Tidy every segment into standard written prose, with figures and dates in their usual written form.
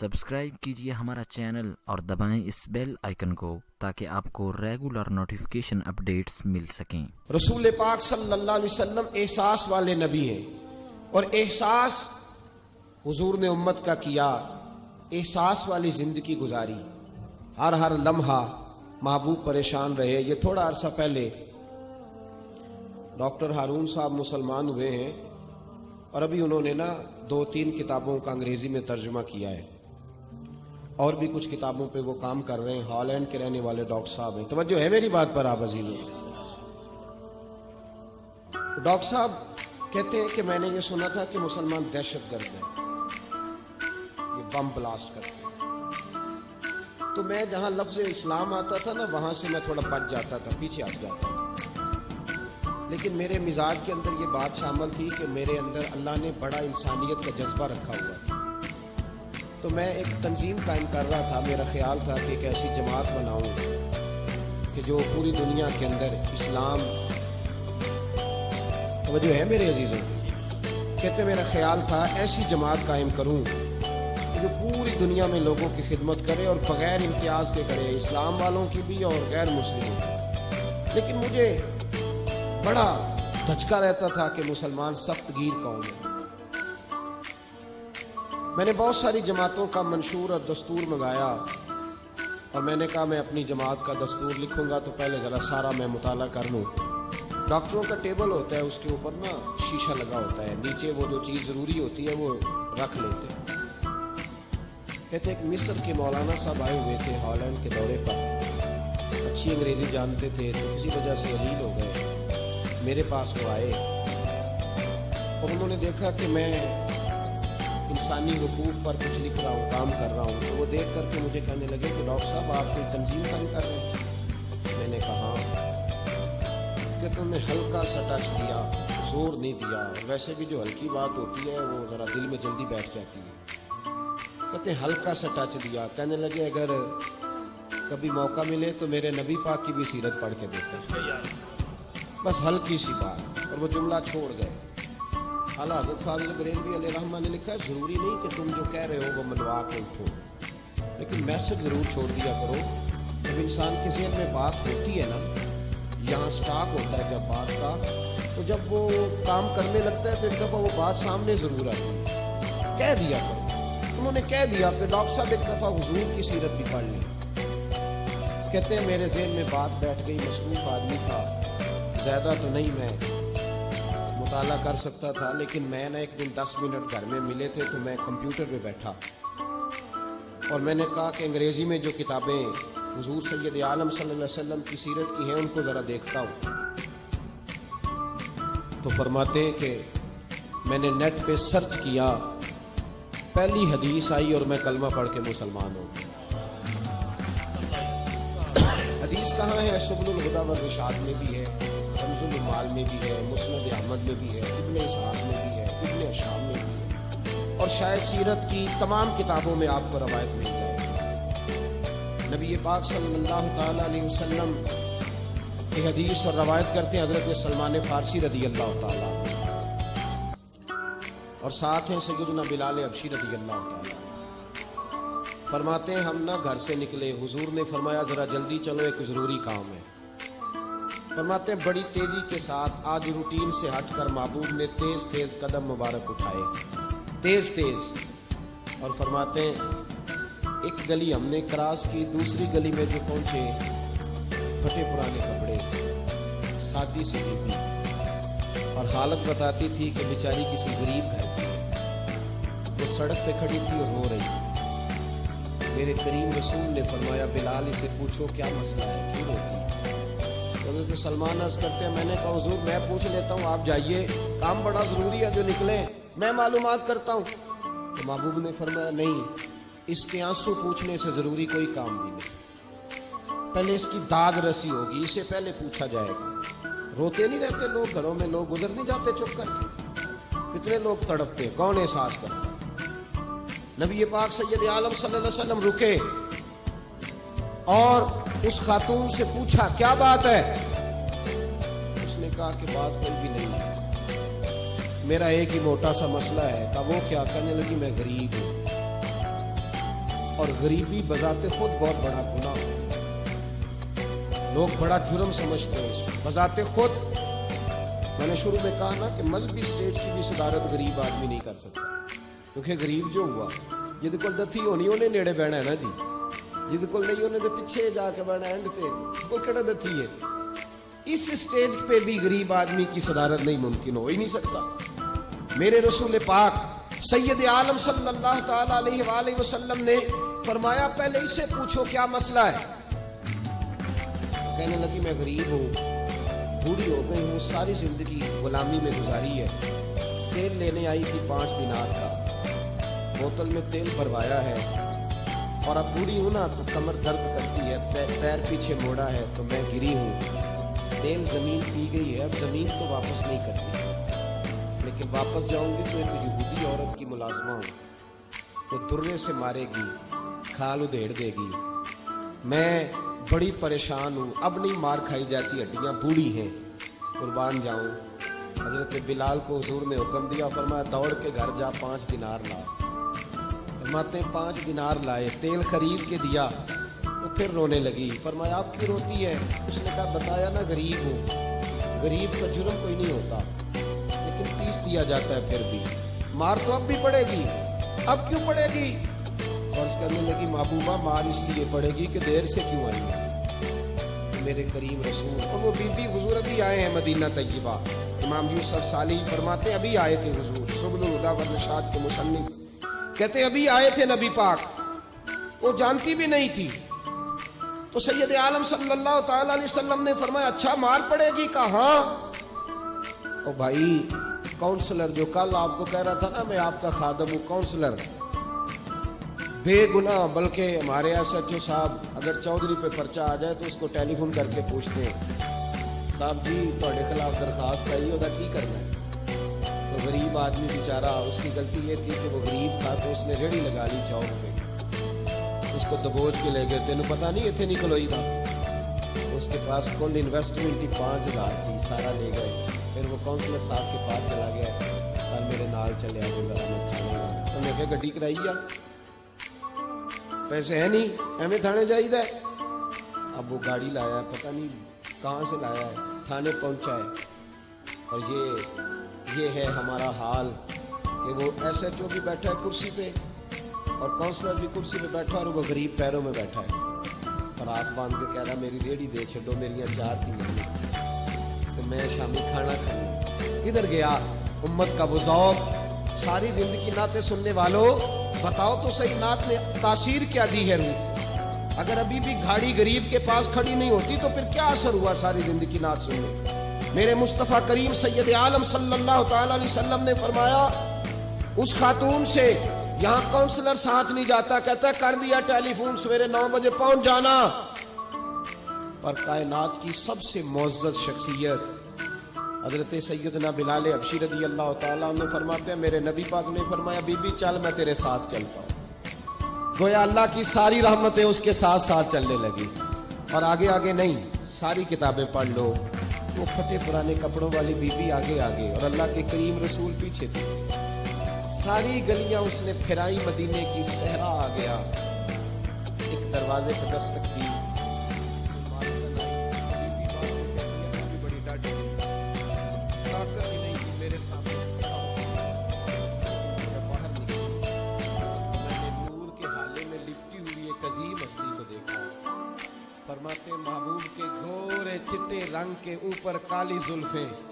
Subscribe کیجیے ہمارا channel اور دبائیں اس بیل آئیکن کو تاکہ آپ کو ریگولر نوٹیفیکیشن اپڈیٹس مل سکیں۔ رسول پاک صلی اللہ علیہ وسلم احساس والے نبی ہیں، اور احساس حضور نے امت کا کیا، احساس والی زندگی گزاری، ہر لمحہ محبوب پریشان رہے۔ یہ تھوڑا عرصہ پہلے ڈاکٹر ہارون صاحب مسلمان ہوئے ہیں، اور ابھی انہوں نے 2-3 کتابوں کا انگریزی میں ترجمہ کیا ہے، اور بھی کچھ کتابوں پہ وہ کام کر رہے ہیں۔ ہالینڈ کے رہنے والے ڈاکٹر صاحب ہیں، توجہ ہے میری بات پر آپ عزیزوں؟ ڈاکٹر صاحب کہتے ہیں کہ میں نے یہ سنا تھا کہ مسلمان دہشت گرد ہیں، یہ بم بلاسٹ کرتے ہیں، تو میں جہاں لفظ اسلام آتا تھا وہاں سے میں تھوڑا بچ جاتا تھا، پیچھے ہٹ جاتا تھا، لیکن میرے مزاج کے اندر یہ بات شامل تھی کہ میرے اندر اللہ نے بڑا انسانیت کا جذبہ رکھا ہوا تھا۔ تو میں ایک تنظیم قائم کر رہا تھا، میرا خیال تھا کہ ایک ایسی جماعت بناؤں کہ جو پوری دنیا کے اندر اسلام، توجہ ہے میرے عزیزوں؟ کہتے میرا خیال تھا ایسی جماعت قائم کروں کہ جو پوری دنیا میں لوگوں کی خدمت کرے اور بغیر امتیاز کے کرے، اسلام والوں کی بھی اور غیر مسلموں کی۔ لیکن مجھے بڑا دھچکا رہتا تھا کہ مسلمان سخت گیر قوم ہے۔ میں نے بہت ساری جماعتوں کا منشور اور دستور منگایا، اور میں نے کہا میں اپنی جماعت کا دستور لکھوں گا تو پہلے ذرا سارا میں مطالعہ کر لوں۔ ڈاکٹروں کا ٹیبل ہوتا ہے، اس کے اوپر شیشہ لگا ہوتا ہے، نیچے وہ جو چیز ضروری ہوتی ہے وہ رکھ لیتے ہیں۔ کہتے ایک مصر کے مولانا صاحب آئے ہوئے تھے ہالینڈ کے دورے پر، اچھی انگریزی جانتے تھے، تو کسی وجہ سے علیل ہو گئے۔ میرے پاس وہ آئے اور انہوں نے دیکھا کہ میں انسانی حقوق پر کچھ لکھ رہا ہوں، کام کر رہا ہوں، تو وہ دیکھ کر کے مجھے کہنے لگے کہ ڈاکٹر صاحب آپ کوئی تنظیم قائم کر رہے ہیں؟ میں نے کہا کہ تم نے ہلکا سا ٹچ دیا، زور نہیں دیا، اور ویسے بھی جو ہلکی بات ہوتی ہے وہ ذرا دل میں جلدی بیٹھ جاتی ہے۔ کہتے ہلکا سا ٹچ دیا، کہنے لگے اگر کبھی موقع ملے تو میرے نبی پاک کی بھی سیرت پڑھ کے دیکھیں، بس ہلکی سی بات، اور وہ جملہ چھوڑ گئے۔ حضرت فاضل بریلوی علیہ رحمہ نے لکھا ہے ضروری نہیں کہ تم جو کہہ رہے ہو وہ منوا کے اٹھو، لیکن میسج ضرور چھوڑ دیا کرو۔ جب انسان کے ذہن میں بات ہوتی ہے یہاں سٹاک ہوتا ہے جب بات کا، تو جب وہ کام کرنے لگتا ہے تو ایک دفعہ وہ بات سامنے ضرور آتی ہے۔ کہہ دیا کرو۔ انہوں نے کہہ دیا کہ ڈاکٹر صاحب ایک دفعہ حضور کی سیرت بھی پڑھ لی۔ کہتے ہیں میرے ذہن میں بات بیٹھ گئی، مصروف آدمی تھا، زیادہ تو نہیں میں مطالعہ کر سکتا تھا، لیکن میں ایک دن 10 منٹ گھر میں ملے تھے تو میں کمپیوٹر پہ بیٹھا، اور میں نے کہا کہ انگریزی میں جو کتابیں حضور سید عالم صلی اللہ علیہ وسلم کی سیرت کی ہیں ان کو ذرا دیکھتا ہوں۔ تو فرماتے ہیں کہ میں نے نیٹ پہ سرچ کیا، پہلی حدیث آئی اور میں کلمہ پڑھ کے مسلمان ہوں۔ حدیث کہاں ہے؟ سبل الہدی والرشاد میں بھی ہے، کنز المال میں بھی ہے، مسند احمد میں بھی ہے، ابن اسحاق میں بھی ہے، ابن ہشام میں بھی ہے، اور شاید سیرت کی تمام کتابوں میں آپ کو روایت مل جائے گی۔ نبی پاک صلی اللہ تعالی علیہ وسلم کی حدیث اور روایت کرتے ہیں حضرت سلمان فارسی رضی اللہ تعالیٰ، اور ساتھ ہیں سیدنا بلال حبشی رضی اللہ تعالیٰ۔ فرماتے ہیں ہم گھر سے نکلے، حضور نے فرمایا ذرا جلدی چلو، ایک ضروری کام ہے۔ فرماتے ہیں بڑی تیزی کے ساتھ آج روٹین سے ہٹ کر محبوب نے تیز تیز قدم مبارک اٹھائے، تیز تیز، اور فرماتے ہیں ایک گلی ہم نے کراس کی، دوسری گلی میں جو پہنچے پھٹے پرانے کپڑے، سادی سی بیوی، اور حالت بتاتی تھی کہ بیچاری کسی غریب گھر کی، وہ سڑک پہ کھڑی تھی اور رو رہی تھی۔ میرے کریم رسول نے فرمایا بلال اسے پوچھو کیا مسئلہ ہے، کیوں روتی ہے؟ حضرت سلمان عرض کرتے ہیں میں نے کہا حضور میں پوچھ لیتا ہوں، آپ جائیے، کام بڑا ضروری ہے جو نکلیں، میں معلومات کرتا ہوں۔ تو محبوب نے فرمایا نہیں، اس کے آنسو پوچھنے سے ضروری کوئی کام بھی نہیں، پہلے اس کی داد رسی ہوگی، اسے پہلے پوچھا جائے گا۔ روتے نہیں رہتے لوگ گھروں میں، لوگ گزر نہیں جاتے چپ کر کے، کتنے لوگ تڑپتے، کون احساس کرتا؟ نبی پاک سید عالم صلی اللہ علیہ وسلم رکے اور اس خاتون سے پوچھا کیا بات ہے؟ اس نے کہا کہ بات کوئی بھی نہیں ہے، میرا ایک ہی موٹا سا مسئلہ ہے۔ کہا وہ کیا؟ کہنے لگی میں غریب ہوں، اور غریبی بذات خود بہت بڑا گناہ ہے. لوگ بڑا جرم سمجھتے ہیں اس کو بذات خود. میں نے شروع میں کہا نا کہ مذہبی سٹیج کی بھی صدارت غریب آدمی نہیں کر سکتا, کیونکہ غریب جو ہوا جہد کول دتھی ہونی انہیں نیڑے بہنا ہے نا جی, جہد کول نہیں انہیں تو پیچھے جا کے بہنا ہے, کوئی کہڑا دتھی ہے. اس سٹیج پہ بھی غریب آدمی کی صدارت نہیں ممکن ہو ہی نہیں سکتا. میرے رسول پاک سید عالم صلی اللہ تعالی علیہ وآلہ وسلم نے فرمایا پہلے اسے پوچھو کیا مسئلہ ہے. کہنے لگی میں غریب ہوں, بوڑھی ہو گئی ہوں, ساری زندگی غلامی میں گزاری ہے. تیل لینے آئی تھی 5 دینار کا, بوتل میں تیل بھروایا ہے, اور اب بوڑھی ہوں نا تو کمر درد کرتی ہے, پیر پیچھے موڑا ہے تو میں گری ہوں. تیل زمین پی گئی ہے, اب زمین تو واپس نہیں کرتی, لیکن واپس جاؤں گی تو ایک یہودی عورت کی ملازمہ ہوں, وہ درے سے مارے گی, کھال ادھیڑ دے گی. میں بڑی پریشان ہوں, اب نہیں مار کھائی جاتی, ہڈیاں بوڑھی ہیں, قربان جاؤں. حضرت بلال کو حضور نے حکم دیا, فرمایا دوڑ کے گھر جا 5 دینار لا. فرماتے 5 دینار لائے, تیل خرید کے دیا, وہ پھر رونے لگی. فرمایا آپ کیوں روتی ہے؟ اس نے کہا بتایا نا غریب ہوں, غریب کا جرم کوئی نہیں ہوتا, لیکن پیس دیا جاتا ہے, پھر بھی مار تو اب بھی پڑے گی, اب کیوں پڑے گی؟ فرض کرنے لگی محبوبہ مار اس لیے پڑے گی کہ دیر سے کیوں آئی میرے کریم رسول. اور وہ بی بی حضور ابھی آئے ہیں مدینہ طیبہ. امام یوسف صالحی فرماتے ہیں ابھی آئے تھے حضور, سبل الہدی والرشاد کے مصنف کہتے ہیں ابھی آئے تھے نبی پاک, وہ جانتی بھی نہیں تھی. تو سید عالم صلی اللہ تعالی علیہ وسلم نے فرمایا اچھا مار پڑے گی؟ کہا ہاں. او بھائی کاؤنسلر جو کل آپ کو کہہ رہا تھا نا میں آپ کا خادم ہوں, کاؤنسلر بے گناہ, بلکہ ہمارے SHO صاحب اگر چودھری پہ پرچہ آ جائے تو اس کو ٹیلی فون کر کے پوچھتے ہیں صاحب جی تھوڑے خلاف درخواست آئی ہوتا کی کرنا ہے. تو غریب آدمی بیچارہ, اس کی غلطی یہ تھی کہ وہ غریب تھا تو اس نے ریڑھی لگا لی چوک پہ, اس کو دبوچ کے لے گئے. تینوں پتا نہیں اتنے نہیں کھلوئی تھا, اس کے پاس کل انویسٹمنٹ ہی 5,000 تھی, سارا لے گئے. پھر وہ کاؤنسلر صاحب کے پاس چلا گیا, سر میرے نال چلے آ ذرا میں کھانے, انہوں نے کہا گڈی کرائی آ, پیسے ہے نہیں ایویں تھانے جائیدا ہے. اب وہ گاڑی لایا ہے, پتہ نہیں کہاں سے لایا ہے, تھانے پہنچا ہے. اور یہ ہے ہمارا حال کہ وہ SHO بھی بیٹھا ہے کرسی پہ اور کاؤنسلر بھی کرسی پہ بیٹھا اور وہ غریب پیروں میں بیٹھا ہے, اور ہاتھ باندھ کے کہہ رہا میری ریڑھی دے چھڈو, میریاں 4 تھیں تو میں شامی کھانا کھاؤں. کدھر گیا امت کا وہ ذوق؟ ساری زندگی نعتیں سننے والوں بتاؤ تو صحیح نعت نے تاثیر کیا دی ہے روح؟ اگر ابھی بھی گھاڑی غریب کے پاس کھڑی نہیں ہوتی تو پھر کیا اثر ہوا ساری زندگی نعت سننے؟ میرے مصطفیٰ کریم سید عالم صلی اللہ تعالی علیہ وسلم نے فرمایا اس خاتون سے یہاں کاؤنسلر ساتھ نہیں جاتا, کہتا ہے کر دیا ٹیلی فون, سویرے 9 بجے پہنچ جانا. پر کائنات کی سب سے معزز شخصیت حضرت سیدنا بلال حبشی رضی اللہ تعالیٰ عنہ فرماتے ہیں میرے نبی پاک نے فرمایا بی بی چل میں تیرے ساتھ چلتا ہوں. گویا اللہ کی ساری رحمتیں اس کے ساتھ ساتھ چلنے لگی. اور آگے آگے نہیں, ساری کتابیں پڑھ لو, وہ پھٹے پرانے کپڑوں والی بی بی آگے آگے اور اللہ کے کریم رسول پیچھے پیچھے. ساری گلیاں اس نے پھرائی, مدینے کی صحرا آ گیا. ایک دروازے پر دستک دی, فرماتے محبوب کے گورے چٹے رنگ کے اوپر کالی زلفیں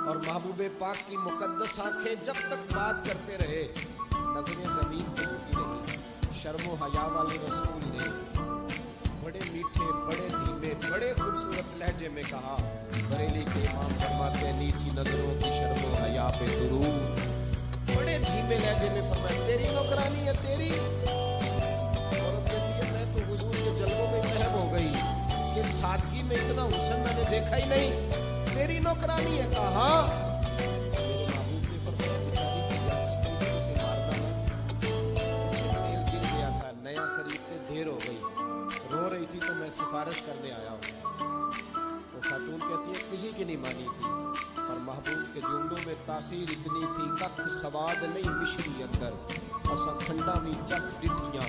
اور محبوب پاک کی مقدس آنکھیں جب تک بات کرتے رہے نظریں زمین پہ جھکی رہی. شرم و حیا والے رسول نے بڑے میٹھے, بڑے دھیمے, بڑے خوبصورت لہجے میں کہا. بریلی کے امام فرماتے ہیں نیچی نظروں کی شرم و حیا پہ درود. بڑے دھیمے لہجے میں فرمایا تیری نوکرانی ہے تیری. کہ سادگی میں اتنا حسن میں نے دیکھا ہی نہیں, تیری نوکرانی ہے. کہا میرے محبوب نے فرمایا بیچاری کی لڑکی سے مارتا نا, اس سے تیل گر گیا تھا, نیا خریدتے دیر ہو گئی, رو رہی تھی تو میں سفارش کرنے آیا ہوں. وہ خاتون کہتی ہے کسی کی نہیں مانی تھی, اور محبوب کے جملوں میں تاثیر اتنی تھی کک سواد نہیں مشری اندر, اسا کھنڈا بھی چک ڈٹھیاں